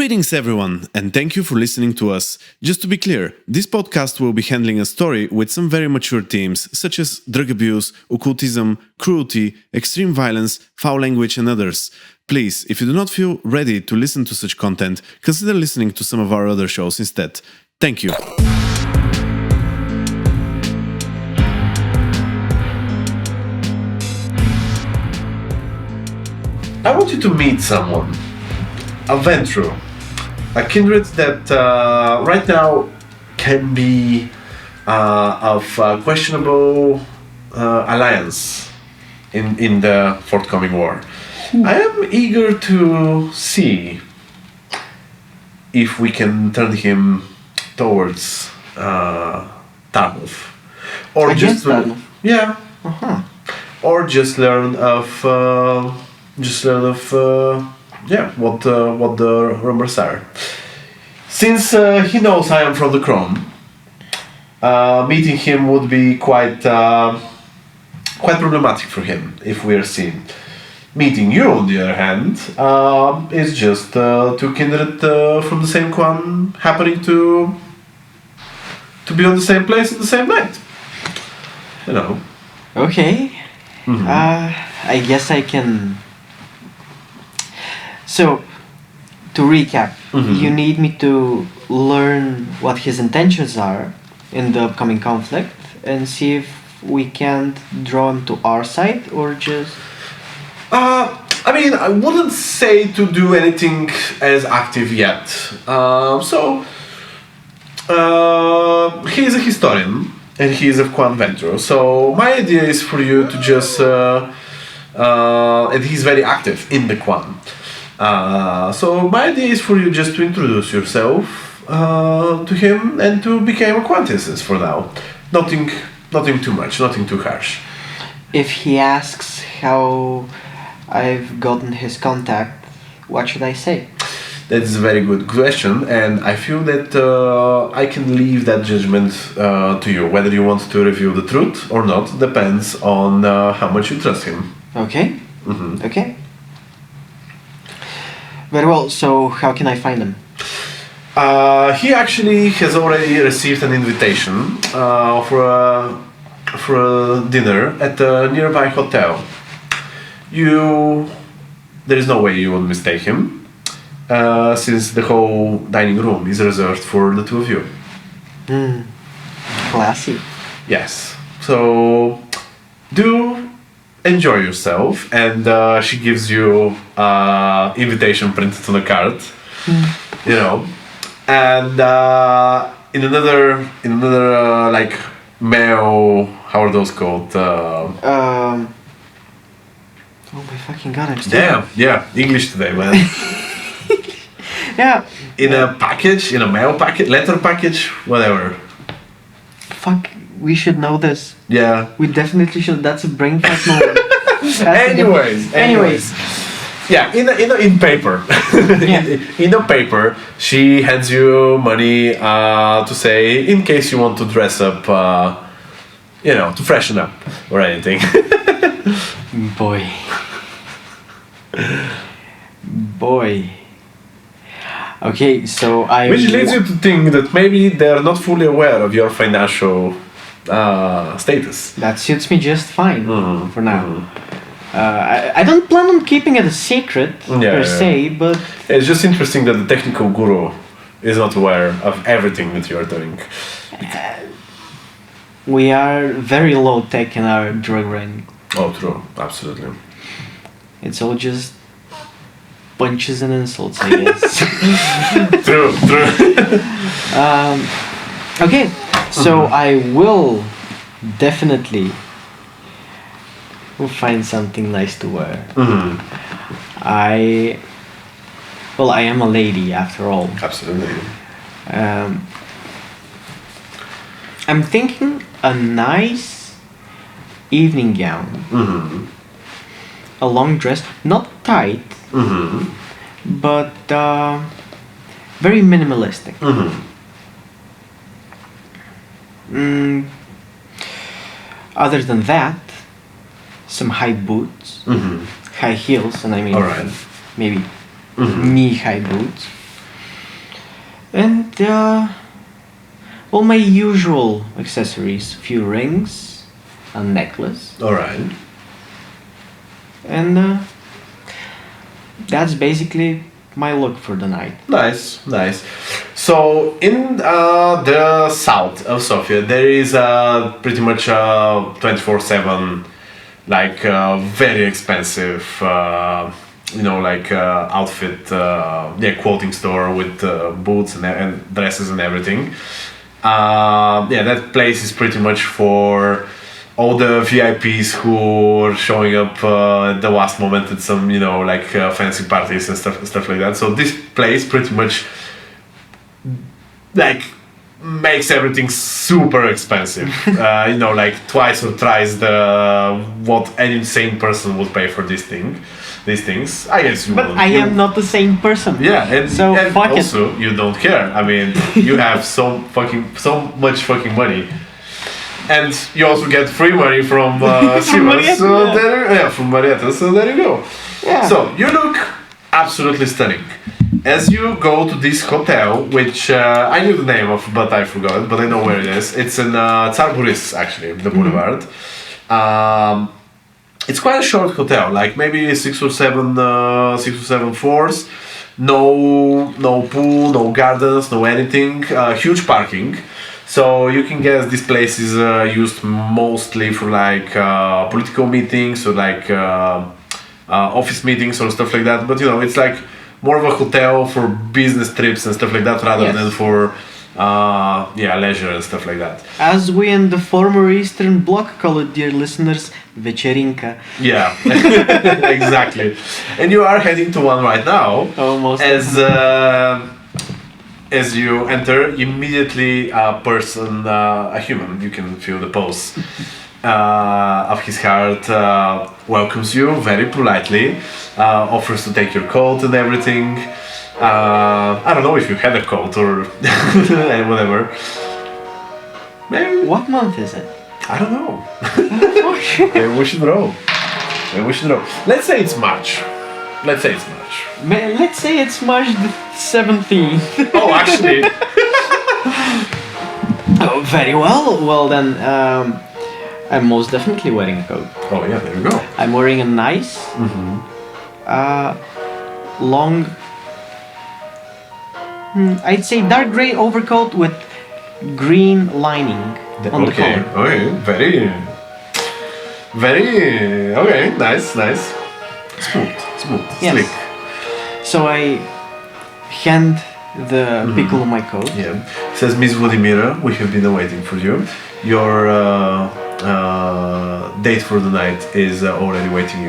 Greetings everyone, and thank you for listening to us. Just to be clear, this podcast will be handling a story with some very mature themes such as drug abuse, occultism, cruelty, extreme violence, foul language and others. Please, if you do not feel ready to listen to such content, consider listening to some of our other shows instead. Thank you. I want you to meet someone. A Ventrue, a kindred that right now can be of questionable alliance in the forthcoming war. I am eager to see if we can turn him towards Tarnov, or Against Tarnov? Yeah, or just learn of what the rumors are. Since he knows I am from the Chrome, meeting him would be quite problematic for him if we are seen. Meeting you, on the other hand, is just two kindred from the same clan happening to be on the same place at the same night. You know. Okay. Mm-hmm. I guess I can. So, to recap, you need me to learn what his intentions are in the upcoming conflict and see if we can't draw him to our side or just... I mean, I wouldn't say to do anything as active yet. He is a historian and he is of Quan Ventrue. So my idea is for you to just... and he's very active in the Quan. So my idea is for you just to introduce yourself to him and to become acquaintances for now. Nothing too much, nothing too harsh. If he asks how I've gotten his contact, what should I say? That is a very good question, and I feel that I can leave that judgment to you. Whether you want to reveal the truth or not depends on how much you trust him. Okay. Mm-hmm. Okay. Very well, so how can I find him? He actually has already received an invitation for a dinner at a nearby hotel. There is no way you would mistake him, since the whole dining room is reserved for the two of you. Classy. Yes. So, do enjoy yourself, and she gives you invitation printed on a card, you know, and in another like mail, how are those called? Oh my fucking god, I'm still... Damn, yeah, English today, man. Yeah. In a package, in a mail package, letter package, whatever. Fuck, we should know this. Yeah. We definitely should. That's a brain fuck moment. Anyways. Yeah, in paper. Yeah. In a paper, she hands you money to say in case you want to dress up, to freshen up or anything. Boy. Okay, so Which leads you to think that maybe they're not fully aware of your financial status. That suits me just fine for now. Mm-hmm. I don't plan on keeping it a secret per se, but... It's just interesting that the technical guru is not aware of everything that you're doing. We are very low tech in our drug running. Oh, true. Absolutely. It's all just punches and insults, I guess. True. Okay, so I will definitely find something nice to wear. I am a lady after all. Absolutely. I'm thinking a nice evening gown, a long dress, not tight, but very minimalistic. Other than that, some high boots, high heels, and I mean All right. maybe knee-high boots. And all my usual accessories, few rings, a necklace, All right. and that's basically my look for the night. Nice, nice. So in the south of Sofia, there is pretty much 24/7, like very expensive, outfit, clothing store with boots and dresses and everything. That place is pretty much for all the VIPs who are showing up at the last moment at some, fancy parties and stuff like that. So this place pretty much like makes everything super expensive. Twice or thrice what an insane person would pay for these things. I guess you But would. I am not the same person. Yeah, and fuck it. also you don't care. I mean, you have so much fucking money. And you also get free money from Sivas, Marietta, so yeah. from Marietta, so there you go. Yeah. So you look absolutely stunning. As you go to this hotel, which I knew the name of, but I forgot, but I know where it is. It's in Tsar Boris, actually, the boulevard. It's quite a short hotel, like maybe six or seven floors. No pool, no gardens, no anything. Huge parking. So you can guess this place is used mostly for like political meetings or like office meetings or stuff like that. But it's like more of a hotel for business trips and stuff like that rather Yes. than for leisure and stuff like that. As we in the former Eastern Bloc call it, dear listeners, večerinka. Yeah, exactly. And you are heading to one right now. Almost. As you enter, immediately a person, a human, you can feel the pulse of his heart, welcomes you very politely, offers to take your coat and everything. I don't know if you had a coat or whatever. Maybe. What month is it? I don't know. Maybe we should roll. Let's say it's March. Let's say it's March the 17th. Oh, actually. Oh, very well. Well then, I'm most definitely wearing a coat. Oh yeah, there you go. I'm wearing a nice, long, I'd say dark gray overcoat with green lining on the collar. Okay, very, okay, nice. Smooth, Yes. slick. So I hand the pickle of my coat. Yeah. Says Miss Vladimira, we have been waiting for you. Your date for the night is already waiting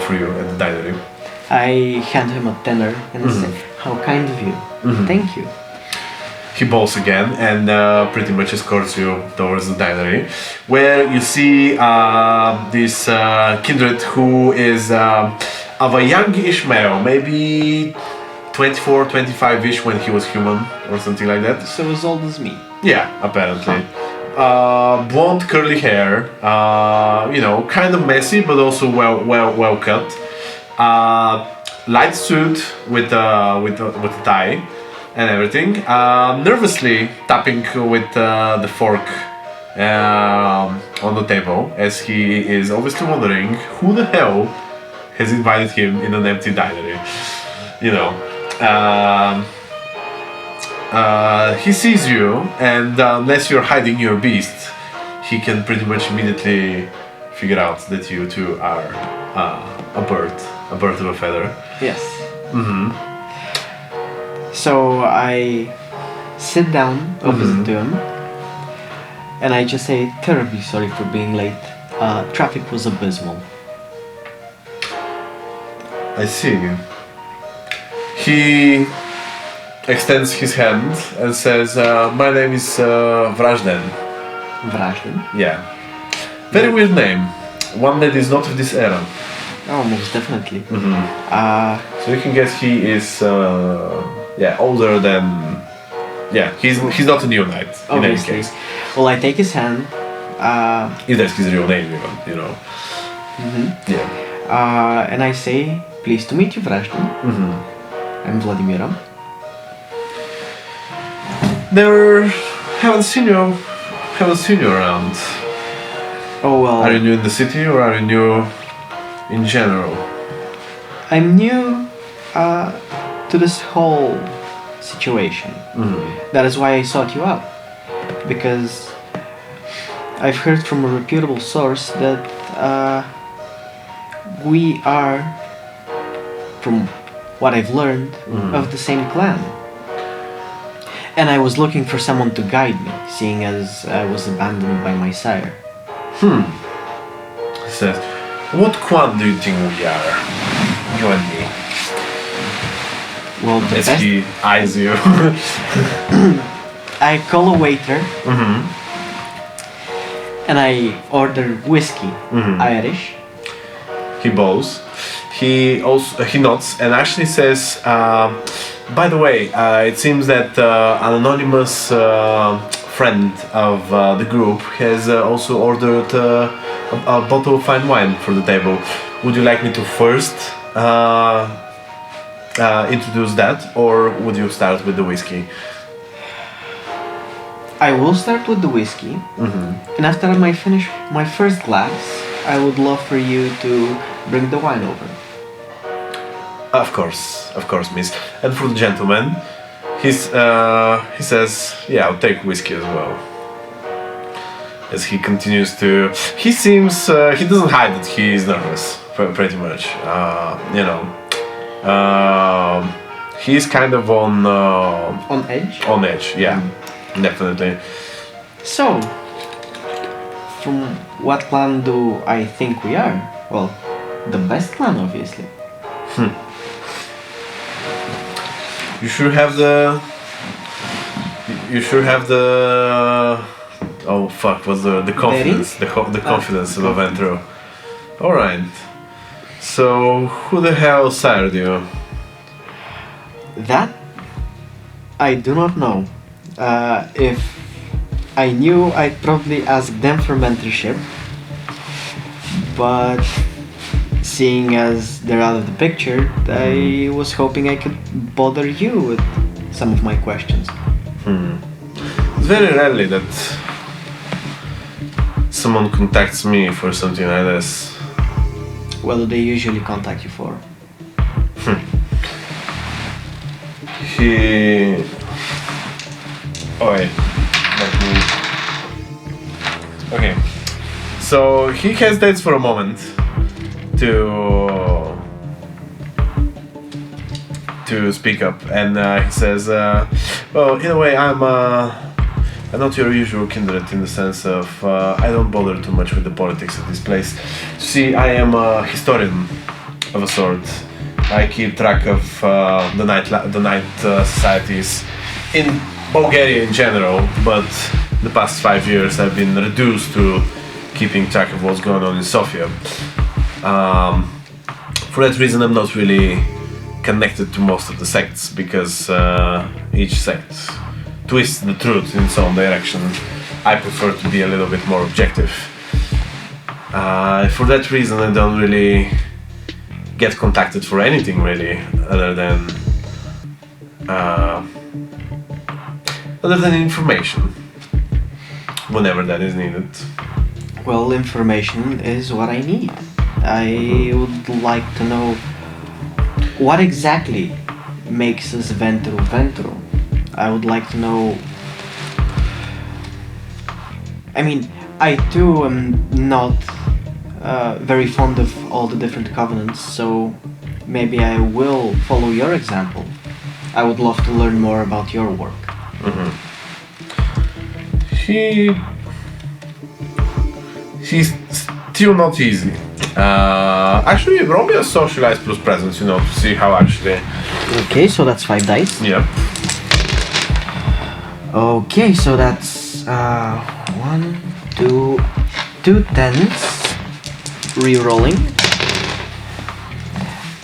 for you at the dinery. I hand him a tenner and I say, "How kind of you. Thank you." He bows again and pretty much escorts you towards the dinery, where you see this kindred who is of a youngish male, maybe 24, 25-ish when he was human or something like that. So as old as me. Yeah, apparently. Blonde curly hair, kind of messy but also well cut. Light suit with a tie and everything. Nervously tapping with the fork on the table, as he is obviously wondering who the hell has invited him in an empty dinery. He sees you, and unless you're hiding your beast, he can pretty much immediately figure out that you two are a bird of a feather. Yes. So I sit down opposite to him, and I just say, "Terribly sorry for being late. Traffic was abysmal." I see. He extends his hand and says, "My name is Vrazhden." Vrazhden? Yeah. Very weird name. One that is not of this era. Oh, most definitely. So you can guess he is older than. Yeah, he's not a neo knight in any Obviously. case. Well, I take his hand, If that's his real name, even. Yeah. and I say, "Pleased to meet you, Vrazhden. I'm Vladimira." Never haven't seen you around. Oh well. Are you new in the city or are you new in general? I'm new to this whole situation. That is why I sought you out. Because I've heard from a reputable source that we are, from what I've learned, of the same clan. And I was looking for someone to guide me, seeing as I was abandoned by my sire. He says, what clan do you think we are? You and me. Well, the As best... he eyes you. I call a waiter and I order whiskey, Irish. He bows. He nods and actually says, by the way, it seems that an anonymous friend of the group has also ordered a bottle of fine wine for the table. Would you like me to first introduce that, or would you start with the whiskey? I will start with the whiskey, and after I finish my first glass, I would love for you to bring the wine over. Of course, miss. And for the gentleman, he says, yeah, I'll take whiskey as well. As he continues to, he seems, he doesn't hide that he is nervous, pretty much. He's kind of on edge? On edge, yeah, definitely. So, from what clan do I think we are? Well, the best clan, obviously. You should have the. Oh fuck! What's the confidence? The confidence of a Ventrue. All right. So who the hell sired you? That I do not know. If I knew, I'd probably ask them for mentorship. But seeing as they're out of the picture, I was hoping I could bother you with some of my questions. It's very rarely that someone contacts me for something like this. What do they usually contact you for? Okay. So he hesitates for a moment to speak up, and he says, well, in a way, I'm not your usual kindred in the sense of I don't bother too much with the politics of this place. See, I am a historian of a sort. I keep track of the night societies in Bulgaria in general, but the past 5 years I've been reduced to keeping track of what's going on in Sofia. For that reason, I'm not really connected to most of the sects, because each sect twists the truth in its own direction. I prefer to be a little bit more objective. For that reason, I don't really get contacted for anything really, other than information, whenever that is needed. Well, information is what I need. I would like to know what exactly makes us Ventrue. I would like to know. I mean, I too am not very fond of all the different covenants, so maybe I will follow your example. I would love to learn more about your work. He's still not easy. Actually, roll me a socialize plus presence, to see how actually. Okay, so that's 5 dice. Yep. Okay, so that's 1, 2, 2 10s. Re-rolling.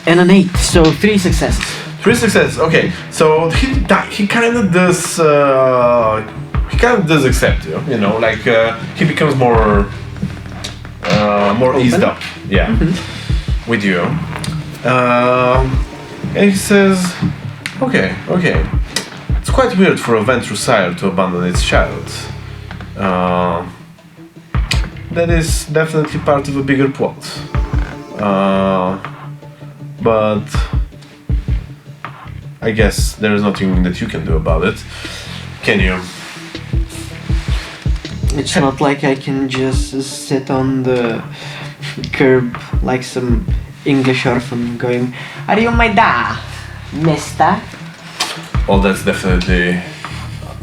And an 8, so 3 successes. 3 successes. Okay, so he kind of does. He kind of does accept you. Like he becomes more eased up. Yeah, with you. And he says, "Okay, it's quite weird for a Ventrue sire to abandon its child. That is definitely part of a bigger plot. But I guess there is nothing that you can do about it. Can you? It's not like I can just sit on the curb like some English orphan going, "Are you my da, mister?" Well, that's definitely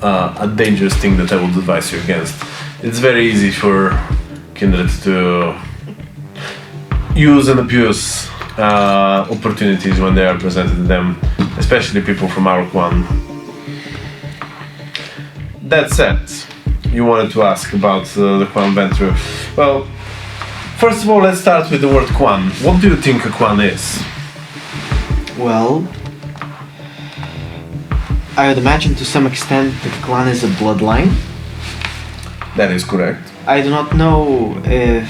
a dangerous thing that I would advise you against. It's very easy for kindred to use and abuse opportunities when they are presented to them, especially people from our clan. That said, you wanted to ask about the clan Ventrue. Well, first of all, let's start with the word clan. What do you think a clan is? Well, I would imagine to some extent the clan is a bloodline. That is correct. I do not know if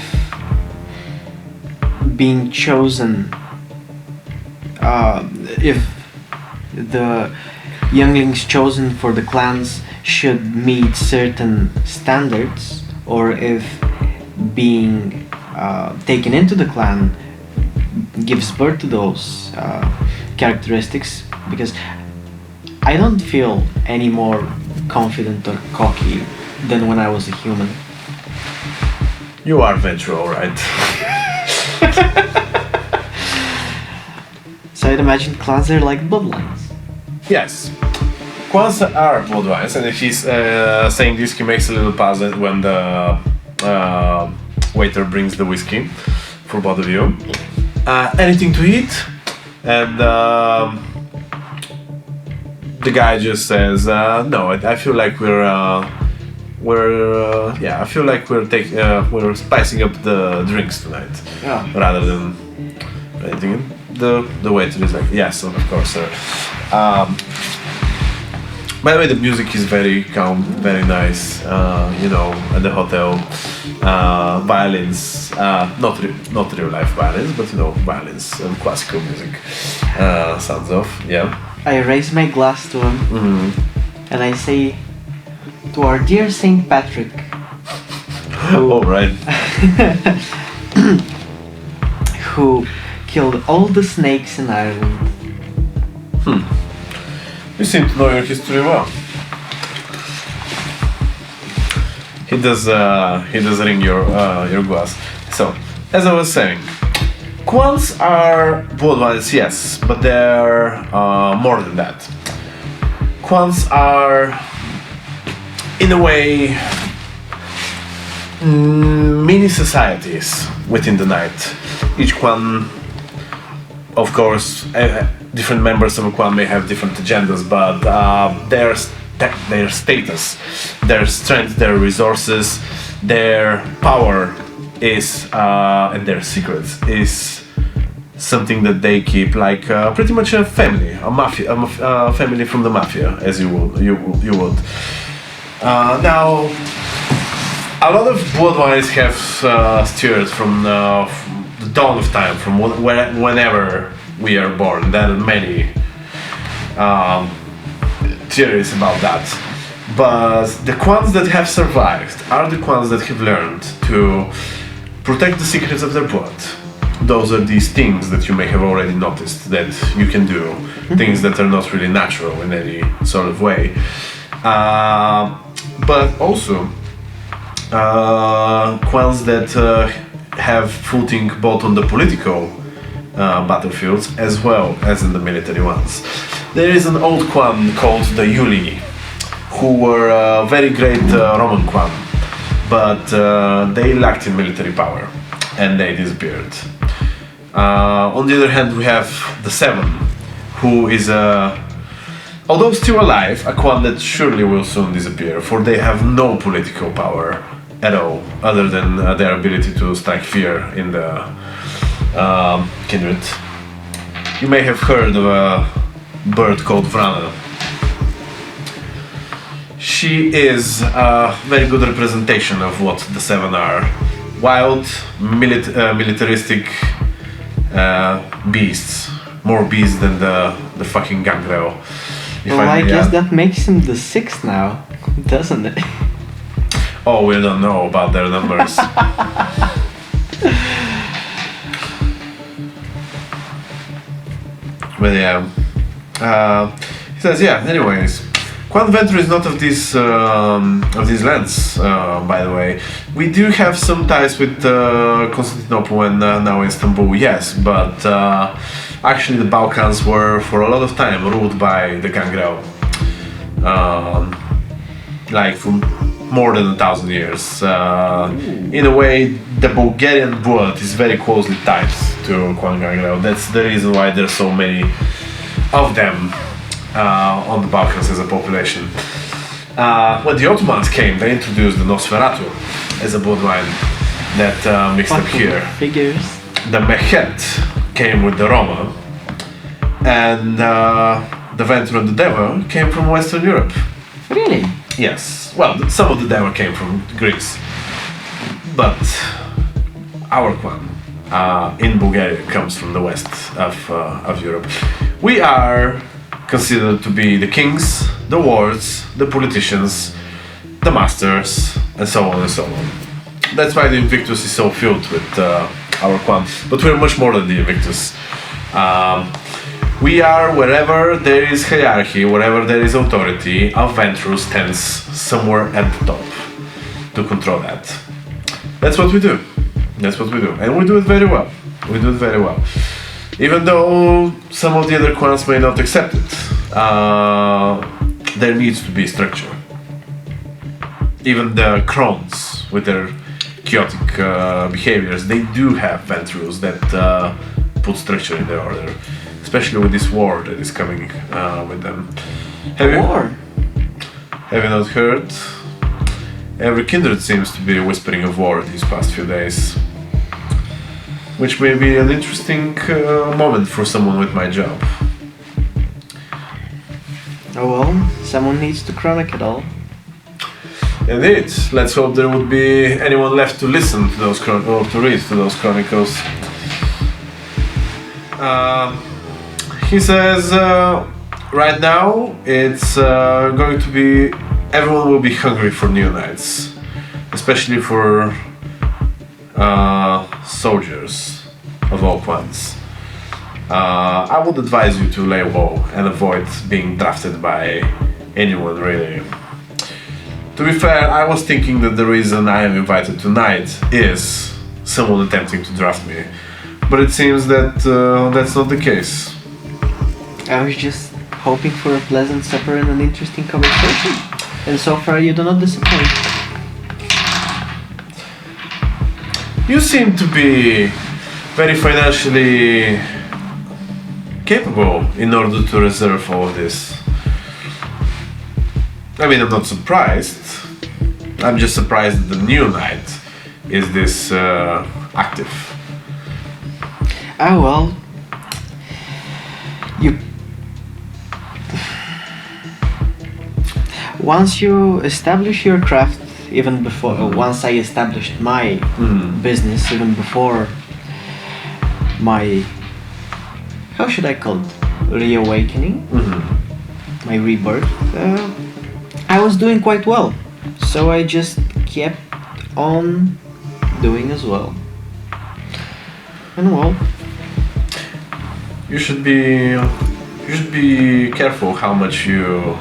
being chosen, if the younglings chosen for the clans should meet certain standards, or if being taken into the clan gives birth to those characteristics, because I don't feel any more confident or cocky than when I was a human. You are Ventrue, alright. So I'd imagine clans are like bloodlines. Yes. Clans are bloodlines, and if he's saying this, he makes a little pause when the waiter brings the whiskey for both of you. Anything to eat? And the guy just says, "No, I feel like I feel like we're spicing up the drinks tonight, rather than anything." The waiter is like, "Yes, of course, sir." By the way, the music is very calm, very nice. At the hotel, violins, not real life violins, but violins and classical music sounds of. Yeah. I raise my glass to him, and I say, "To our dear Saint Patrick, All right. who killed all the snakes in Ireland." You seem to know your history well. He does ring your glass. So, as I was saying, clans are bloodlines, yes, but they're more than that. Clans are, in a way, mini societies within the night. Each clan, of course, different members of a clan may have different agendas, but their status, their strength, their resources, their power is, and their secrets is something that they keep like pretty much a family, a family from the mafia, as you would. Now, a lot of bloodlines have stirred from the dawn of time, from whenever we are born. There are many theories about that. But the clans that have survived are the clans that have learned to protect the secrets of their blood. Those are these things that you may have already noticed that you can do, things that are not really natural in any sort of way. But also clans that have footing both on the political battlefields as well as in the military ones. There is an old clan called the Yuli, who were a very great Roman clan, but they lacked in military power and they disappeared. On the other hand, we have the Seven, who is although still alive, a clan that surely will soon disappear, for they have no political power at all, other than their ability to strike fear in the kindred. You may have heard of a bird called Vrazhden. She is a very good representation of what the Seven are. Wild, militaristic beasts. More beasts than the fucking gangrel. Well, I guess that makes him the 6th now, doesn't it? Oh, we don't know about their numbers. But yeah, he says, yeah. Anyways, Quan Ventrue is not of these lands. By the way, we do have some ties with Constantinople and now Istanbul. Yes, but actually the Balkans were for a lot of time ruled by the Gangrel, like for more than 1,000 years. In a way, the Bulgarian blood is very closely tied to Quan Gangrel. That's the reason why there's so many of them on the Balkans as a population. When the Ottomans came, they introduced the Nosferatu as a bloodline that mixed up here. Figures. The Mehet came with the Roma, and the Ventrue and the Deva came from Western Europe. Really? Yes. Well, some of the Deva came from Greece, but our Quan in Bulgaria comes from the west of Europe. We are considered to be the kings, the lords, the politicians, the masters, and so on and so on. That's why the Invictus is so filled with our Quan. But we're much more than the Invictus. We are wherever there is hierarchy, wherever there is authority, our Ventrue stands somewhere at the top to control that. That's what we do. That's what we do. And we do it very well. We do it very well. Even though some of the other Quans may not accept it, there needs to be structure. Even the Crones, with their chaotic behaviors, they do have Ventrues that put structure in their order. Especially with this war that is coming with them. Have you not heard? Every kindred seems to be whispering of war these past few days. Which may be an interesting moment for someone with my job. Oh well, someone needs to chronicle it all. Indeed. Let's hope there would be anyone left to listen to those or to read to those chronicles. He says, right now it's going to be, everyone will be hungry for new knights, especially for soldiers of all clans. I would advise you to lay low and avoid being drafted by anyone really. To be fair, I was thinking that the reason I am invited tonight is someone attempting to draft me, but it seems that that's not the case. I was just hoping for a pleasant supper and an interesting conversation, and so far you do not disappoint. You seem to be very financially capable in order to reserve all of this. I mean, I'm not surprised. I'm just surprised that the new knight is this active. Ah well, once you establish your craft, even before, once I established my business, even before my, how should I call it, reawakening, my rebirth, I was doing quite well, so I just kept on doing as well. And well, you should be careful how much you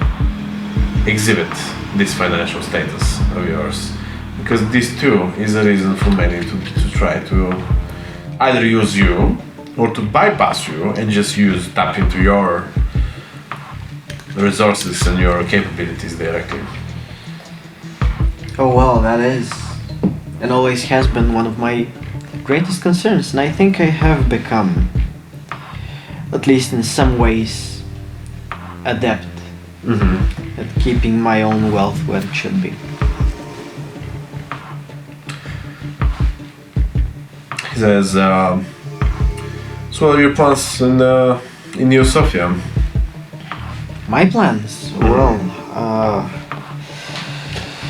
exhibit this financial status of yours, because this too is a reason for many to try to either use you or to bypass you and just tap into your resources and your capabilities directly. oh well, that is and always has been one of my greatest concerns, and I think I have become, at least in some ways, adept at keeping my own wealth where it should be. He says, so what are your plans in neo-sofia? My plans? Well,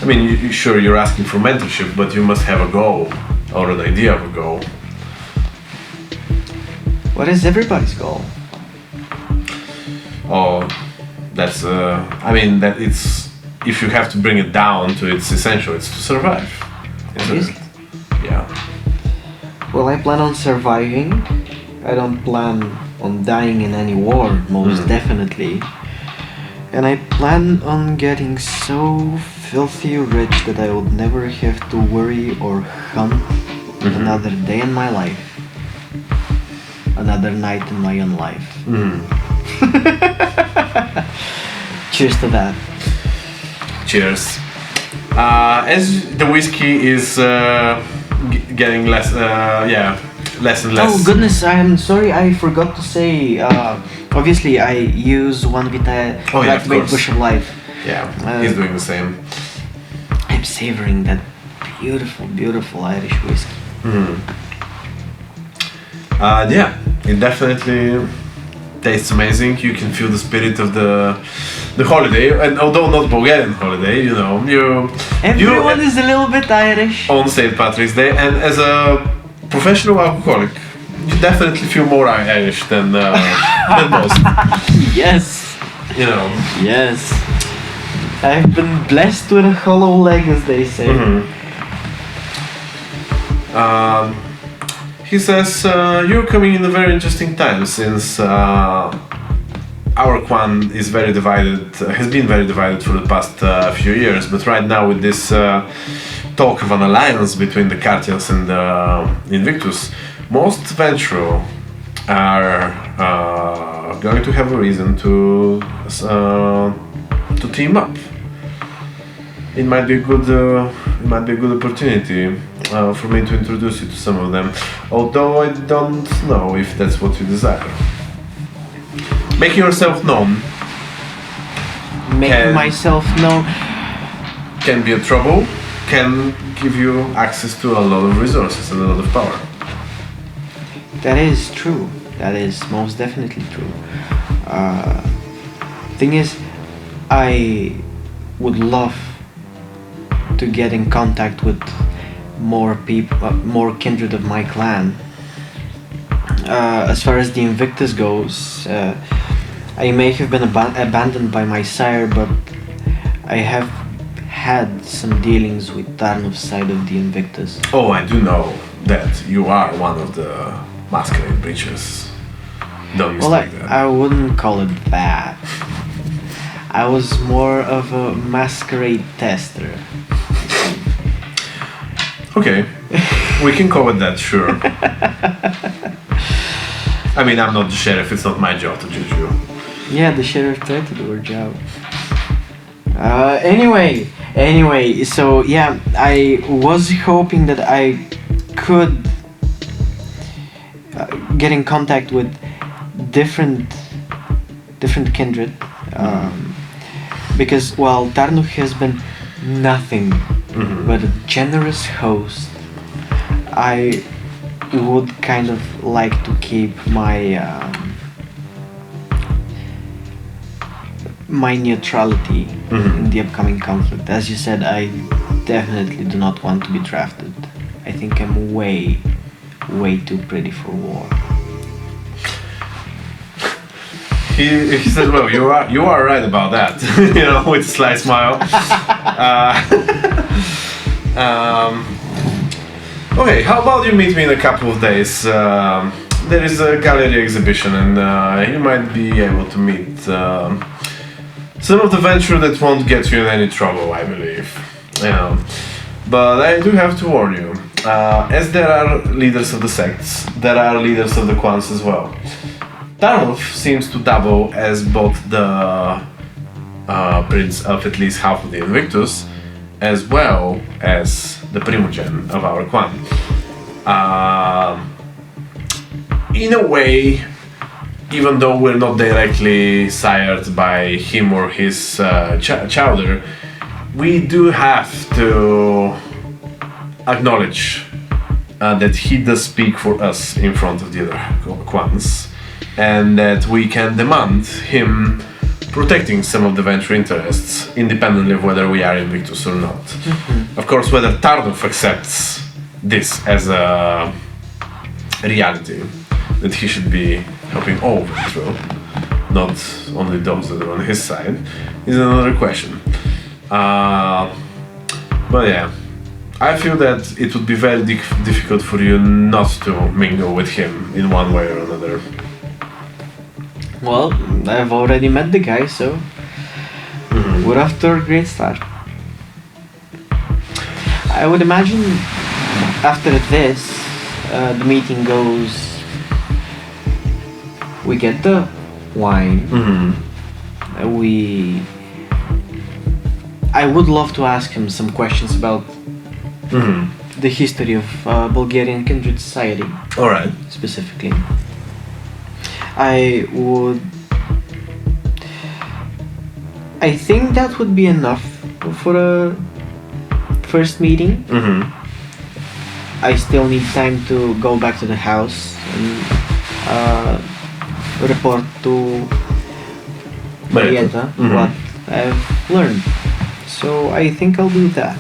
I mean, sure, you're asking for mentorship, but you must have a goal or an idea of a goal. what is everybody's goal? Oh, That's I mean that it's if you have to bring it down to its essential, it's to survive. Isn't Is it? it? Yeah. Well, I plan on surviving. I don't plan on dying in any war, most definitely. And I plan on getting so filthy rich that I would never have to worry or hunt another day in my life. Another night in my own life. Cheers to that. Cheers. As the whiskey is getting less, less and less. Oh goodness, I'm sorry, I forgot to say. Obviously, I use one Vita Oh, yeah, of Lightweight course. Bush of Life. Yeah, he's doing the same. I'm savoring that beautiful, beautiful Irish whiskey. Yeah, it definitely tastes amazing. You can feel the spirit of the holiday, and although not Bulgarian holiday, you know, Everyone is a little bit Irish. on St. Patrick's Day, and as a professional alcoholic, you definitely feel more Irish than most. Yes, You know. yes. I've been blessed with a hollow leg, as they say. He says you're coming in a very interesting time since our clan is very divided, has been very divided for the past few years. But right now, with this talk of an alliance between the Cartians and the Invictus, most Ventrue are going to have a reason to team up. It might be a good opportunity for me to introduce you to some of them, although I don't know if that's what you desire. Making yourself known Making myself known. can be a trouble, can give you access to a lot of resources and a lot of power. That is true. That is most definitely true. Thing is, I would love to get in contact with more people, more kindred of my clan. As far as the Invictus goes, I may have been abandoned by my sire, but I have had some dealings with Tarnov's side of the Invictus. Oh, I do know that you are one of the masquerade breachers. Don't Well, mistake that. I wouldn't call it that. I was more of a masquerade tester. Okay, we can call it that, sure. I mean, I'm not the sheriff, it's not my job to judge you. Yeah, the sheriff tried to do her job. Anyway, so yeah, I was hoping that I could get in contact with different kindred, because while Tarnuk has been nothing but a generous host, I would kind of like to keep my my neutrality in the upcoming conflict. As you said, I definitely do not want to be drafted. I think I'm way too pretty for war. He said, well, you are right about that, you know, with a slight smile. Okay, how about you meet me in a couple of days? There is a gallery exhibition, and you might be able to meet some of the Ventrue that won't get you in any trouble, I believe. But I do have to warn you, as there are leaders of the sects, there are leaders of the clans as well. Tarnov seems to double as both the prince of at least half of the Invictus, as well as the primogen of our clan. In a way, even though we're not directly sired by him or his chowder, we do have to acknowledge that he does speak for us in front of the other clans, and that we can demand him protecting some of the Ventrue interests, independently of whether we are Invictus or not. Of course, whether Tarnov accepts this as a reality, that he should be helping all Ventrue, not only those that are on his side, is another question. But yeah, I feel that it would be very difficult for you not to mingle with him in one way or another. Well, I've already met the guy, so we're off to a great start. I would imagine after this, the meeting goes. We get the wine. I would love to ask him some questions about the history of Bulgarian Kindred Society. All right. Specifically, I think that would be enough for a first meeting. I still need time to go back to the house and report to Marietta what I've learned. So I think I'll do that.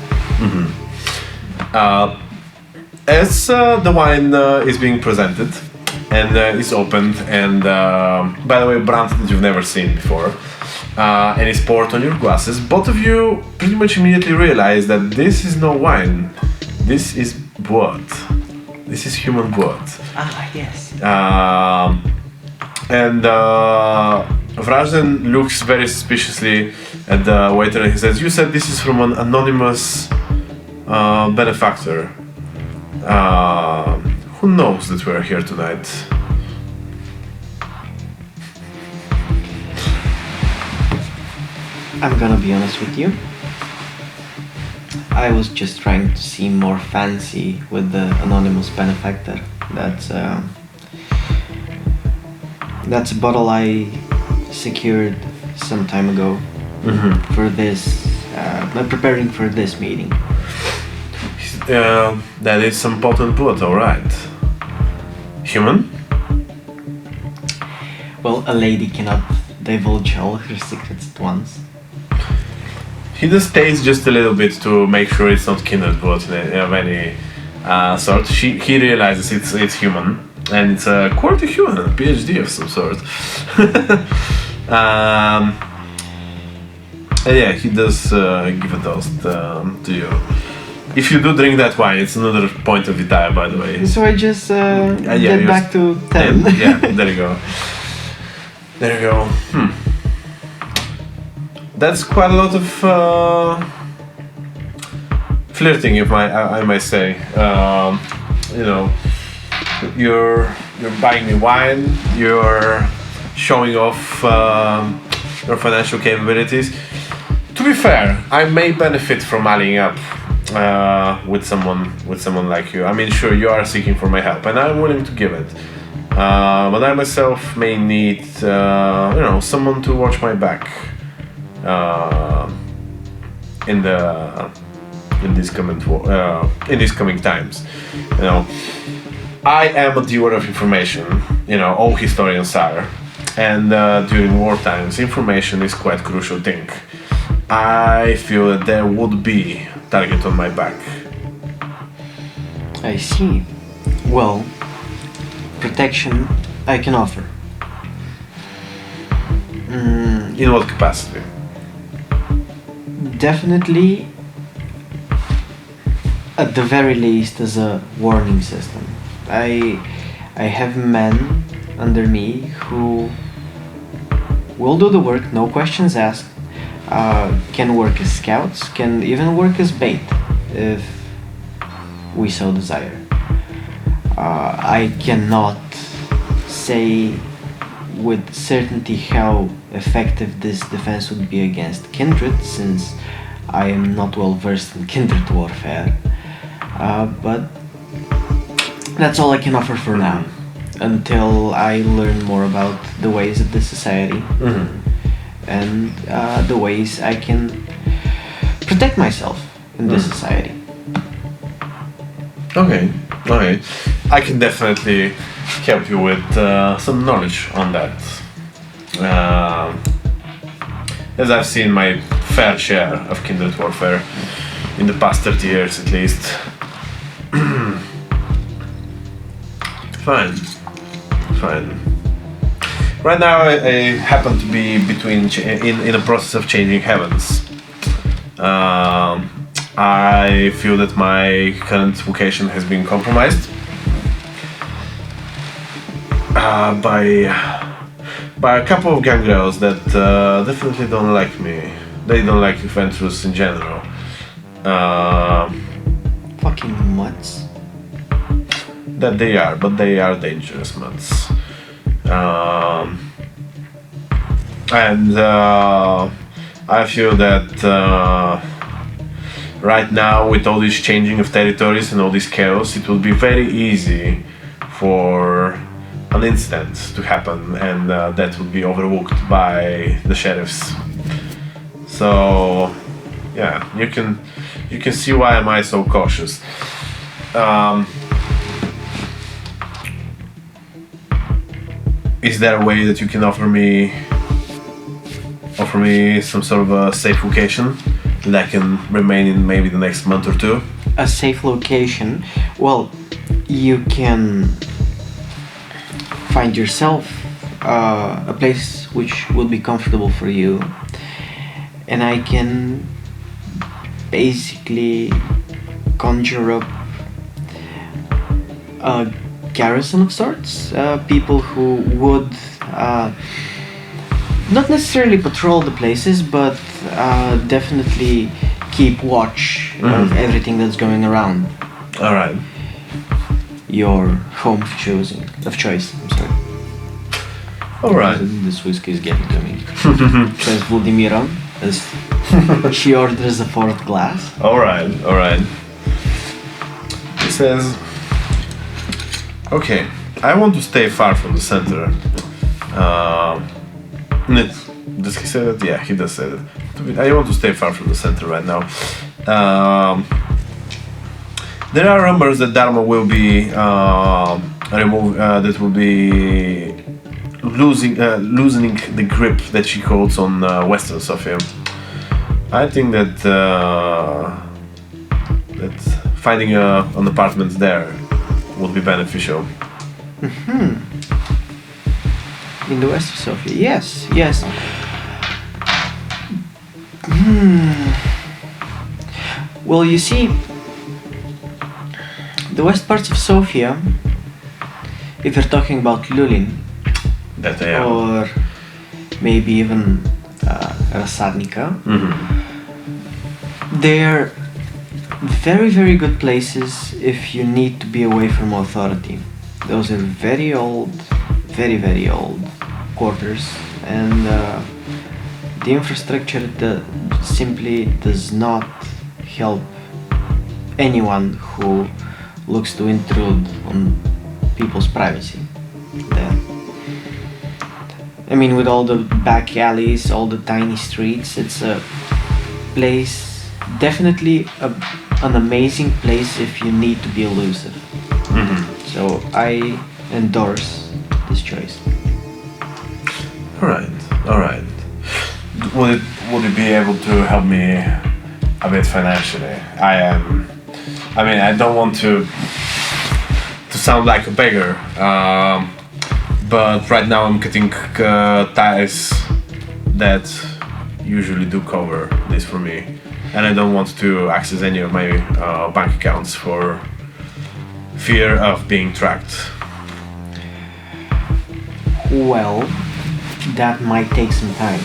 As the wine is being presented and is opened, and by the way, brand that you've never seen before, and is poured on your glasses, both of you pretty much immediately realize that this is no wine. This is blood. This is human blood. Ah, yes. And Vrazhden looks very suspiciously at the waiter and he says, "You said this is from an anonymous benefactor. Who knows that we're here tonight?" I'm gonna be honest with you. I was just trying to seem more fancy with the anonymous benefactor. That's a bottle I secured some time ago for this, preparing for this meeting. That is some potent blood, alright. Human? Well, a lady cannot divulge all her secrets at once. He just tastes just a little bit to make sure it's not kindred blood of any sort. He realizes it's human, and it's a quite a human, a PhD of some sort. And yeah, he does give a toast to you. If you do drink that wine, it's another point of retire, by the way. So I just get back to 10. Yeah, there you go. There you go. That's quite a lot of flirting, if I might say. You know, you're buying me wine. You're showing off your financial capabilities. To be fair, I may benefit from allying up with someone like you. I mean, sure, you are seeking for my help, and I'm willing to give it. But I myself may need, someone to watch my back in these coming times. You know, I am a dealer of information. You know, all historians are, and during war times, information is quite a crucial thing. I feel that there would be target on my back. I see. Well, protection I can offer. In what capacity? Definitely, at the very least, as a warning system. I have men under me who will do the work, no questions asked. Can work as scouts, can even work as bait if we so desire. I cannot say with certainty how effective this defense would be against kindred, since I am not well versed in kindred warfare. But that's all I can offer for now, until I learn more about the ways of this society. And the ways I can protect myself in this society. Okay. I can definitely help you with some knowledge on that. As I've seen my fair share of kindred warfare in the past 30 years at least. Fine. Right now, I happen to be in a process of changing heavens. I feel that my current vocation has been compromised by a couple of gangrels that definitely don't like me. They don't like Ventrues in general. Fucking mutts. That they are, but they are dangerous mutts. And I feel that right now, with all this changing of territories and all this chaos, it will be very easy for an incident to happen, and that would be overlooked by the sheriffs. So, yeah, you can see why am I so cautious. Is there a way that you can offer me some sort of a safe location that I can remain in maybe the next month or two? A safe location? Well, you can find yourself a place which will be comfortable for you, and I can basically conjure up a garrison of sorts, people who would not necessarily patrol the places, but definitely keep watch of everything that's going around. All right. Your home of choice. I'm sorry. All right. This whiskey is getting to me. Says Vladimira as she orders a fourth glass. All right. He says, "Okay, I want to stay far from the center." Does he say that? Yeah, he does say that. I want to stay far from the center right now. There are rumors that Dharma will be removed. That will be loosening the grip that she holds on Western Sofia. I think that finding an apartment there would be beneficial. In the west of Sofia, yes. Well, you see, the west parts of Sofia, if you're talking about Lulin, That I am. or maybe even Rasadnika, they're very, very good places if you need to be away from authority. Those are very old, very, very old quarters, and the infrastructure simply does not help anyone who looks to intrude on people's privacy there. I mean, with all the back alleys, all the tiny streets, it's a place, definitely an amazing place if you need to be elusive. So I endorse this choice. All right. Would you be able to help me a bit financially? I don't want to sound like a beggar, but right now I'm cutting ties that usually do cover this for me, and I don't want to access any of my bank accounts for fear of being tracked. Well, that might take some time.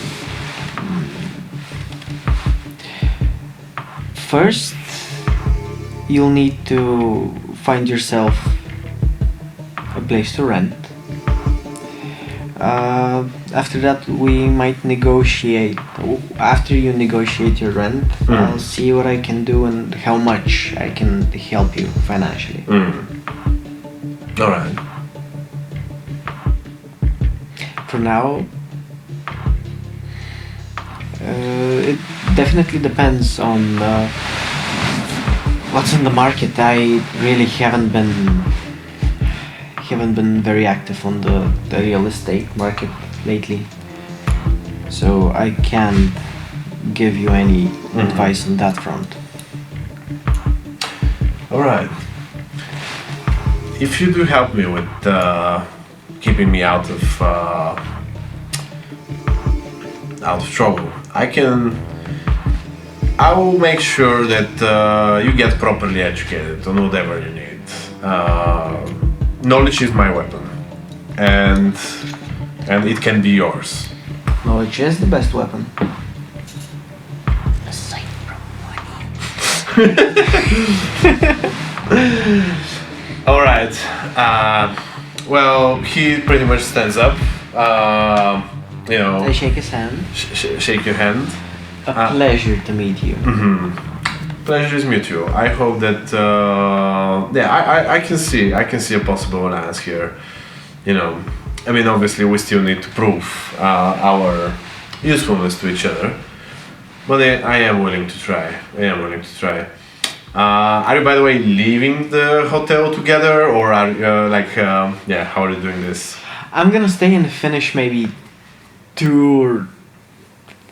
First, you'll need to find yourself a place to rent. After that, we might negotiate. After you negotiate your rent, I'll see what I can do and how much I can help you financially. All right. For now, it definitely depends on what's in the market. I really haven't been very active on the real estate market lately, so I can't give you any advice on that front. All right. If you do help me with keeping me out of out of trouble. I will make sure that you get properly educated on whatever you need. Knowledge is my weapon, and it can be yours. Knowledge is the best weapon. Aside from money. All right. Well, he pretty much stands up. I shake his hand. Shake your hand. A pleasure to meet you. Pleasure is mutual. I hope that I can see a possible alliance here. I mean, obviously we still need to prove our usefulness to each other, but I am willing to try. Are you, by the way, leaving the hotel together, or are you how are you doing this? I'm gonna stay and finish maybe 2 or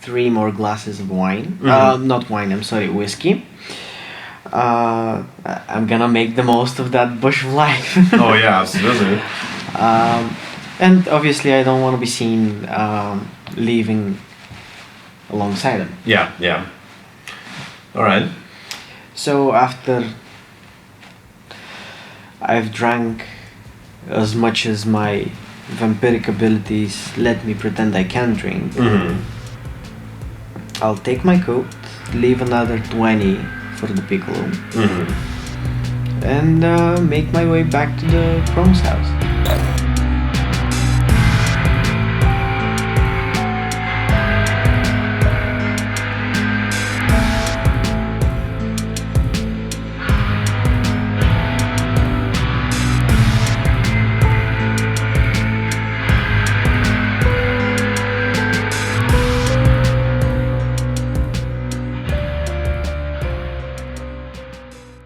3 more glasses of wine. Not wine, I'm sorry, whiskey. I'm gonna make the most of that bush of life. Oh yeah, absolutely. And obviously I don't want to be seen leaving alongside him. Yeah. All right. So after I've drank as much as my vampiric abilities let me pretend I can drink, I'll take my coat, leave another 20 for the piccolo, and make my way back to the Chrome's house.